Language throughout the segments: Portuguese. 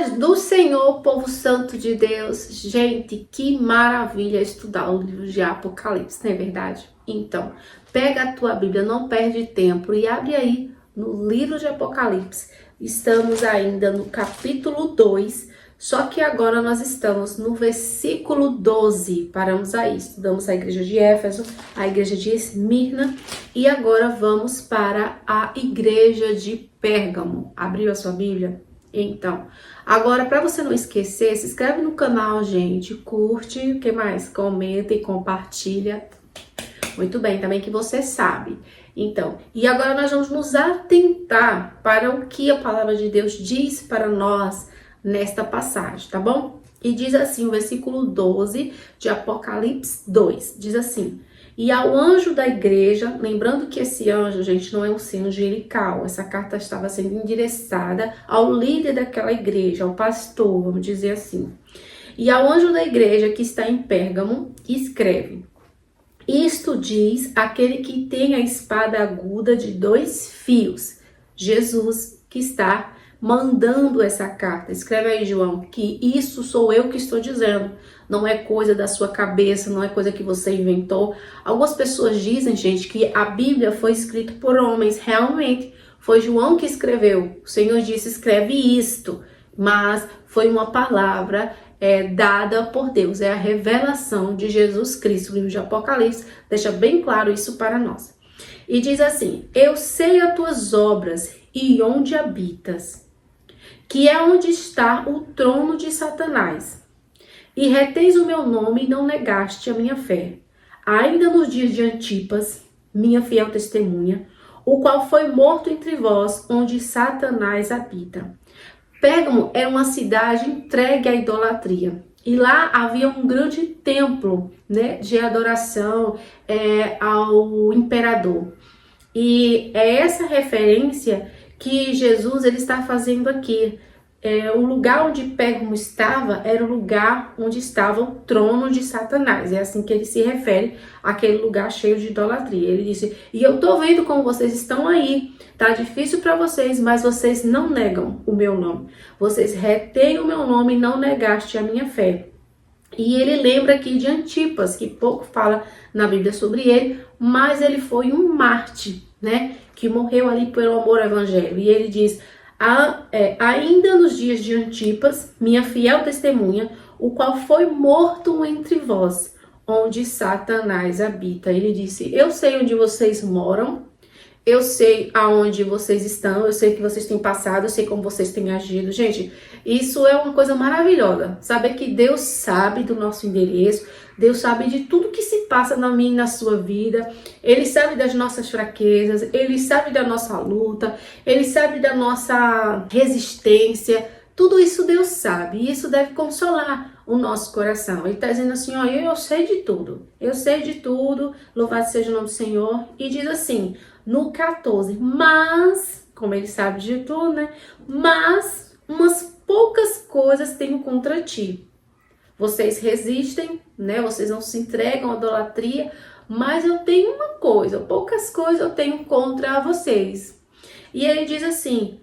Paz do Senhor, povo santo de Deus. Gente, que maravilha estudar o livro de Apocalipse, não é verdade? Então, pega a tua Bíblia, não perde tempo e abre aí no livro de Apocalipse. Estamos ainda no capítulo 2, só que agora nós estamos no versículo 12. Paramos aí, estudamos a igreja de Éfeso, a igreja de Esmirna e agora vamos para a igreja de Pérgamo. Abriu a sua Bíblia? Então, agora para você não esquecer, se inscreve no canal, gente, curte, o que mais? Comenta e compartilha. Muito bem, também que você sabe. Então, e agora nós vamos nos atentar para o que a palavra de Deus diz para nós nesta passagem, tá bom? E diz assim, o versículo 12 de Apocalipse 2, diz assim: e ao anjo da igreja, lembrando que esse anjo, gente, não é um ser angelical, essa carta estava sendo endereçada ao líder daquela igreja, ao pastor, vamos dizer assim. E ao anjo da igreja que está em Pérgamo, escreve: isto diz aquele que tem a espada aguda de 2 fios, Jesus, que está mandando essa carta. Escreve aí, João, que isso sou eu que estou dizendo. Não é coisa da sua cabeça, não é coisa que você inventou. Algumas pessoas dizem, gente, que a Bíblia foi escrita por homens. Realmente, foi João que escreveu. O Senhor disse, escreve isto. Mas foi uma palavra dada por Deus. É a revelação de Jesus Cristo. O livro de Apocalipse deixa bem claro isso para nós. E diz assim: eu sei as tuas obras e onde habitas, que é onde está o trono de Satanás. E reteis o meu nome e não negaste a minha fé. Ainda nos dias de Antipas, minha fiel testemunha, o qual foi morto entre vós, onde Satanás habita. Pérgamo era uma cidade entregue à idolatria. E lá havia um grande templo, né, de adoração ao imperador. E é essa referência que Jesus ele está fazendo aqui. O lugar onde Pérgamo estava era o lugar onde estava o trono de Satanás. É assim que ele se refere àquele lugar cheio de idolatria. Ele disse, e eu tô vendo como vocês estão aí. Tá difícil para vocês, mas vocês não negam o meu nome. Vocês retêm o meu nome e não negaste a minha fé. E ele lembra aqui de Antipas, que pouco fala na Bíblia sobre ele, mas ele foi um mártir, né? Que morreu ali pelo amor ao evangelho. E ele diz, ainda nos dias de Antipas, minha fiel testemunha, o qual foi morto entre vós, onde Satanás habita. Ele disse, eu sei onde vocês moram, eu sei aonde vocês estão, eu sei que vocês têm passado, eu sei como vocês têm agido. Gente, isso é uma coisa maravilhosa. Saber que Deus sabe do nosso endereço, Deus sabe de tudo que se passa na minha e na sua vida. Ele sabe das nossas fraquezas, Ele sabe da nossa luta, Ele sabe da nossa resistência. Tudo isso Deus sabe e isso deve consolar o nosso coração. Ele está dizendo assim, ó, eu sei de tudo, louvado seja o nome do Senhor. E diz assim, no 14, mas, como ele sabe de tudo, né? Mas umas poucas coisas tenho contra ti. Vocês resistem, né? Vocês não se entregam à idolatria, mas eu tenho uma coisa, poucas coisas eu tenho contra vocês. E ele diz assim,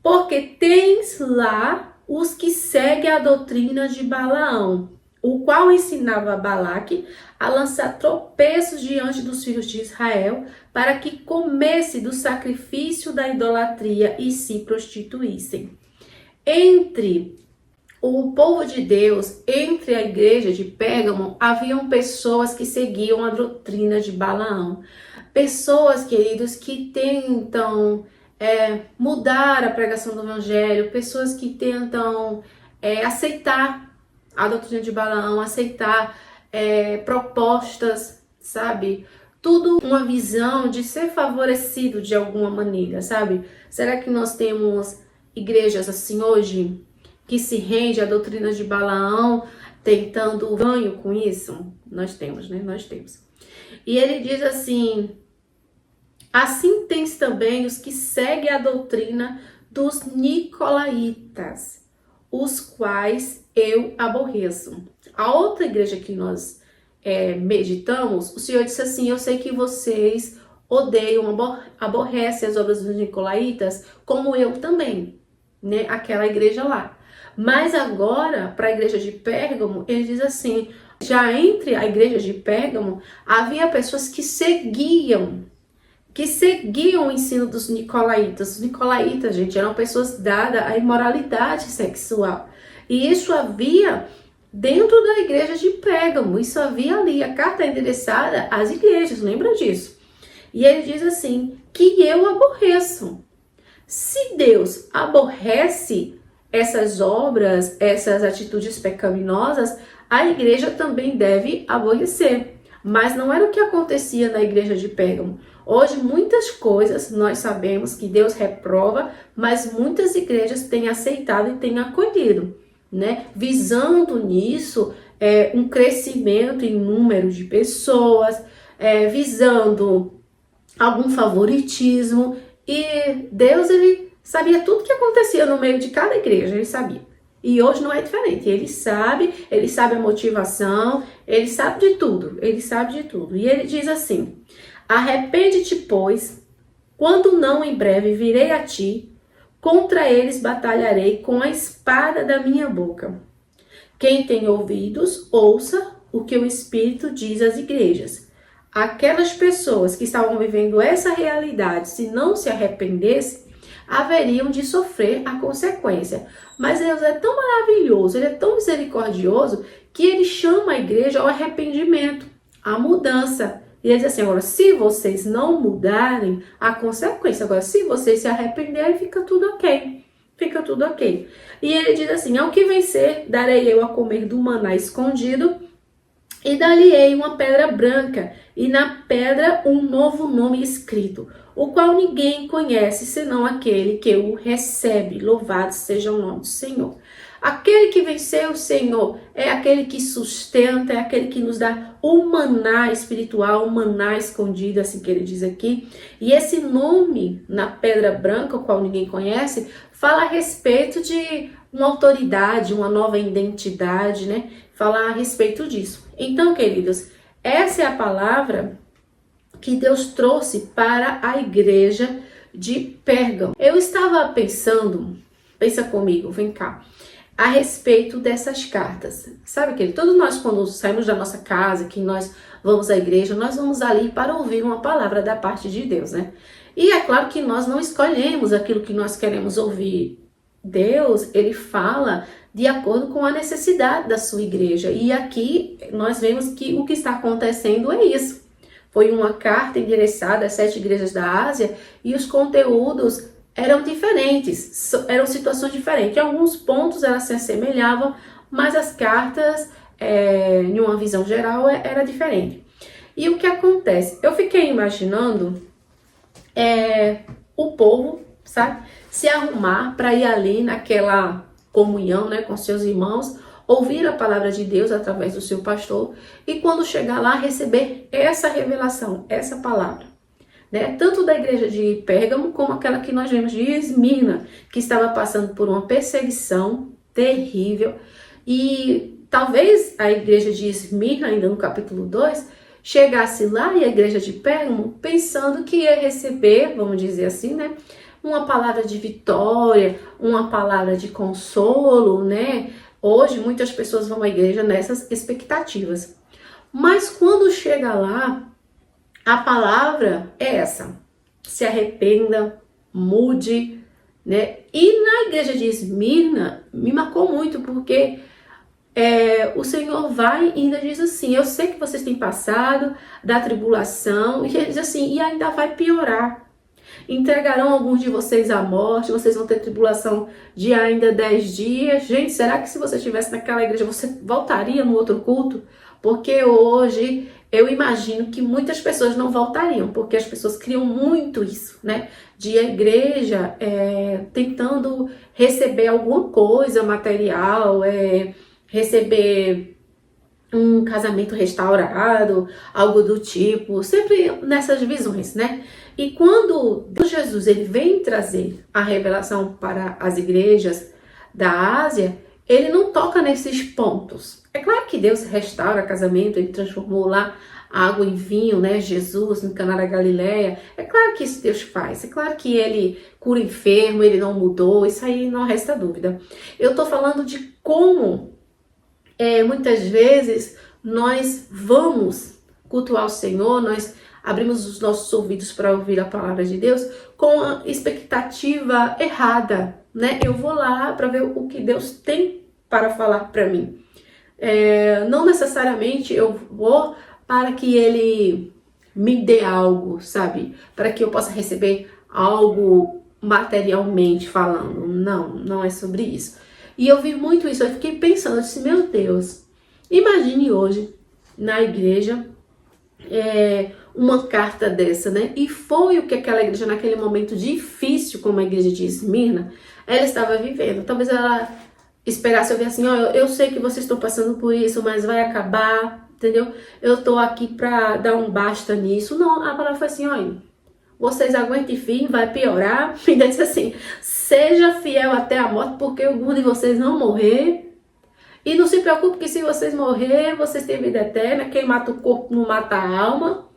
porque tens lá os que seguem a doutrina de Balaão, o qual ensinava a Balaque a lançar tropeços diante dos filhos de Israel, para que comesse do sacrifício da idolatria e se prostituíssem. Entre o povo de Deus, entre a igreja de Pérgamo, haviam pessoas que seguiam a doutrina de Balaão. Pessoas, queridos, que tentam mudar a pregação do evangelho, pessoas que tentam aceitar a doutrina de Balaão, aceitar propostas, sabe? Tudo uma visão de ser favorecido de alguma maneira, sabe? Será que nós temos igrejas assim hoje, que se rende à doutrina de Balaão, tentando ganho com isso? Nós temos, né? Nós temos. E ele diz assim, assim tens também os que seguem a doutrina dos nicolaítas, os quais eu aborreço. A outra igreja que nós meditamos, o Senhor disse assim, eu sei que vocês odeiam, aborrecem as obras dos nicolaítas, como eu também, né? Aquela igreja lá. Mas agora, para a igreja de Pérgamo, ele diz assim, já entre a igreja de Pérgamo, havia pessoas que seguiam o ensino dos nicolaítas. Os nicolaítas, gente, eram pessoas dadas à imoralidade sexual. E isso havia dentro da igreja de Pérgamo. Isso havia ali. A carta é endereçada às igrejas, lembra disso? E ele diz assim, que eu aborreço. Se Deus aborrece essas obras, essas atitudes pecaminosas, a igreja também deve aborrecer. Mas não era o que acontecia na igreja de Pérgamo. Hoje, muitas coisas nós sabemos que Deus reprova, mas muitas igrejas têm aceitado e têm acolhido, né? Visando nisso um crescimento em número de pessoas, visando algum favoritismo. E Deus, ele sabia tudo que acontecia no meio de cada igreja, ele sabia. E hoje não é diferente, ele sabe a motivação, ele sabe de tudo, E ele diz assim, arrepende-te, pois, quando não em breve virei a ti, contra eles batalharei com a espada da minha boca. Quem tem ouvidos, ouça o que o Espírito diz às igrejas. Aquelas pessoas que estavam vivendo essa realidade, se não se arrependessem, haveriam de sofrer a consequência. Mas Deus é tão maravilhoso, ele é tão misericordioso, que ele chama a igreja ao arrependimento, à mudança. E ele diz assim, agora, se vocês não mudarem, a consequência. Agora, se vocês se arrependerem, fica tudo ok. Fica tudo ok. E ele diz assim, ao que vencer, darei eu a comer do maná escondido, e dar-lhe-ei uma pedra branca, e na pedra um novo nome escrito, o qual ninguém conhece, senão aquele que o recebe. Louvado seja o nome do Senhor. Aquele que venceu o Senhor é aquele que sustenta, é aquele que nos dá o maná espiritual, o maná escondido, assim que ele diz aqui. E esse nome na pedra branca, o qual ninguém conhece, fala a respeito de uma autoridade, uma nova identidade, né? Fala a respeito disso. Então, queridos, essa é a palavra que Deus trouxe para a igreja de Pérgamo. Eu estava pensando, pensa comigo, vem cá, a respeito dessas cartas. Sabe, querido, todos nós quando saímos da nossa casa, que nós vamos à igreja, nós vamos ali para ouvir uma palavra da parte de Deus, né? E é claro que nós não escolhemos aquilo que nós queremos ouvir. Deus, ele fala de acordo com a necessidade da sua igreja. E aqui nós vemos que o que está acontecendo é isso. Foi uma carta endereçada às 7 igrejas da Ásia e os conteúdos eram diferentes, eram situações diferentes. Em alguns pontos elas se assemelhavam, mas as cartas, em uma visão geral, era diferente. E o que acontece? Eu fiquei imaginando o povo, sabe, se arrumar para ir ali naquela comunhão, né, com seus irmãos, ouvir a palavra de Deus através do seu pastor e quando chegar lá receber essa revelação, essa palavra, né? Tanto da igreja de Pérgamo como aquela que nós vemos de Esmirna, que estava passando por uma perseguição terrível. E talvez a igreja de Esmirna, ainda no capítulo 2, chegasse lá e a igreja de Pérgamo pensando que ia receber, vamos dizer assim, né, uma palavra de vitória, uma palavra de consolo, né? Hoje, muitas pessoas vão à igreja nessas expectativas. Mas quando chega lá, a palavra é essa. Se arrependa, mude, né? E na igreja de Esmirna, me marcou muito, porque o Senhor vai e ainda diz assim, eu sei que vocês têm passado da tribulação, e ele diz assim, e ainda vai piorar. Entregarão alguns de vocês à morte, vocês vão ter tribulação de ainda 10 dias. Gente, será que se você estivesse naquela igreja, você voltaria no outro culto? Porque hoje eu imagino que muitas pessoas não voltariam, porque as pessoas criam muito isso, né? De a igreja tentando receber alguma coisa material, receber um casamento restaurado, algo do tipo, sempre nessas visões, né? E quando Jesus ele vem trazer a revelação para as igrejas da Ásia, ele não toca nesses pontos. É claro que Deus restaura casamento, ele transformou lá a água em vinho, né? Jesus no Caná da Galileia. É claro que isso Deus faz. É claro que ele cura enfermo, ele não mudou. Isso aí não resta dúvida. Eu tô falando de como muitas vezes nós vamos cultuar o Senhor, nós abrimos os nossos ouvidos para ouvir a palavra de Deus com a expectativa errada, né? Eu vou lá para ver o que Deus tem para falar para mim. Não necessariamente eu vou para que Ele me dê algo, sabe? Para que eu possa receber algo materialmente falando. Não, não é sobre isso. E eu vi muito isso, eu fiquei pensando, eu disse, meu Deus, imagine hoje na igreja uma carta dessa, né? E foi o que aquela igreja, naquele momento difícil, como a igreja de Esmirna, ela estava vivendo. Talvez ela esperasse eu ver assim, ó, eu sei que vocês estão passando por isso, mas vai acabar, entendeu? Eu tô aqui pra dar um basta nisso. Não, a palavra foi assim, ó, vocês aguentem firme, vai piorar. E daí disse assim, seja fiel até a morte, porque algum de vocês não morrer. E não se preocupe que se vocês morrer, vocês têm vida eterna. Quem mata o corpo não mata a alma.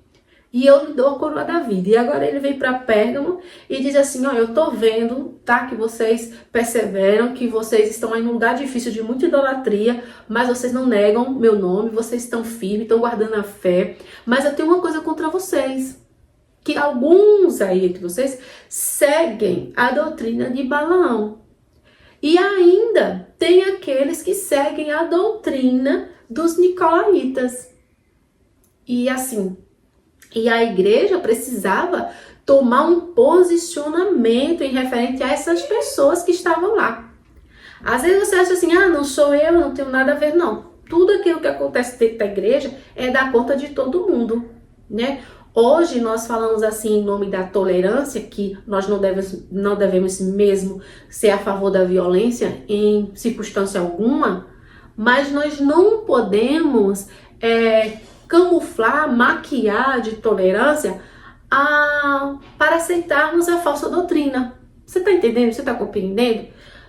E eu lhe dou a coroa da vida. E agora ele vem para Pérgamo e diz assim, ó, eu tô vendo, tá, que vocês perseveram, que vocês estão em um lugar difícil de muita idolatria, mas vocês não negam meu nome, vocês estão firmes, estão guardando a fé. Mas eu tenho uma coisa contra vocês, que alguns aí entre vocês seguem a doutrina de Balaão. E ainda tem aqueles que seguem a doutrina dos nicolaítas. E assim, e a igreja precisava tomar um posicionamento em referente a essas pessoas que estavam lá. Às vezes você acha assim, ah, não sou eu, não tenho nada a ver. Não, tudo aquilo que acontece dentro da igreja é da conta de todo mundo, né? Hoje nós falamos assim em nome da tolerância, que nós não devemos mesmo ser a favor da violência em circunstância alguma, mas nós não podemos camuflar, maquiar de tolerância para aceitarmos a falsa doutrina. Você está entendendo? Você está compreendendo?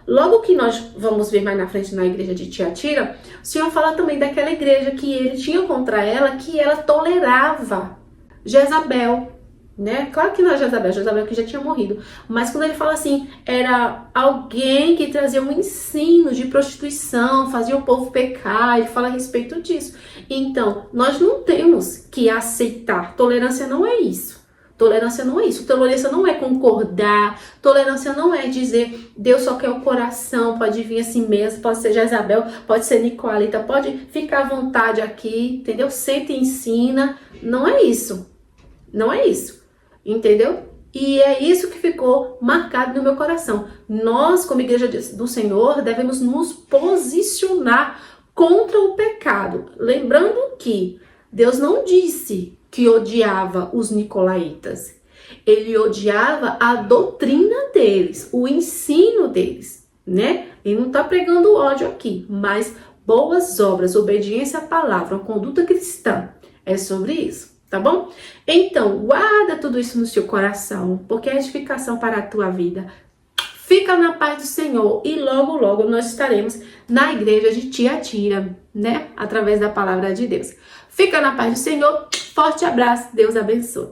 Logo que nós vamos ver mais na frente na igreja de Tiatira, o Senhor fala também daquela igreja que ele tinha contra ela, que ela tolerava Jezabel, né? Claro que não é Jezabel que já tinha morrido, mas quando ele fala assim, era alguém que trazia um ensino de prostituição, fazia o povo pecar, ele fala a respeito disso. Então, nós não temos que aceitar, tolerância não é isso. Tolerância não é isso, tolerância não é concordar, tolerância não é dizer Deus só quer o coração, pode vir assim mesmo, pode ser Jezabel, pode ser Nicolita, pode ficar à vontade aqui, entendeu? Senta e ensina, não é isso, não é isso, entendeu? E é isso que ficou marcado no meu coração. Nós, como igreja do Senhor, devemos nos posicionar contra o pecado, lembrando que Deus não disse que odiava os nicolaítas. Ele odiava a doutrina deles, o ensino deles, né? Ele não está pregando ódio aqui, mas boas obras, obediência à palavra, conduta cristã, é sobre isso, tá bom? Então, guarda tudo isso no seu coração, porque é edificação para a tua vida. Fica na paz do Senhor e logo, logo nós estaremos na igreja de Tiatira, né? Através da palavra de Deus. Fica na paz do Senhor. Forte abraço. Deus abençoe.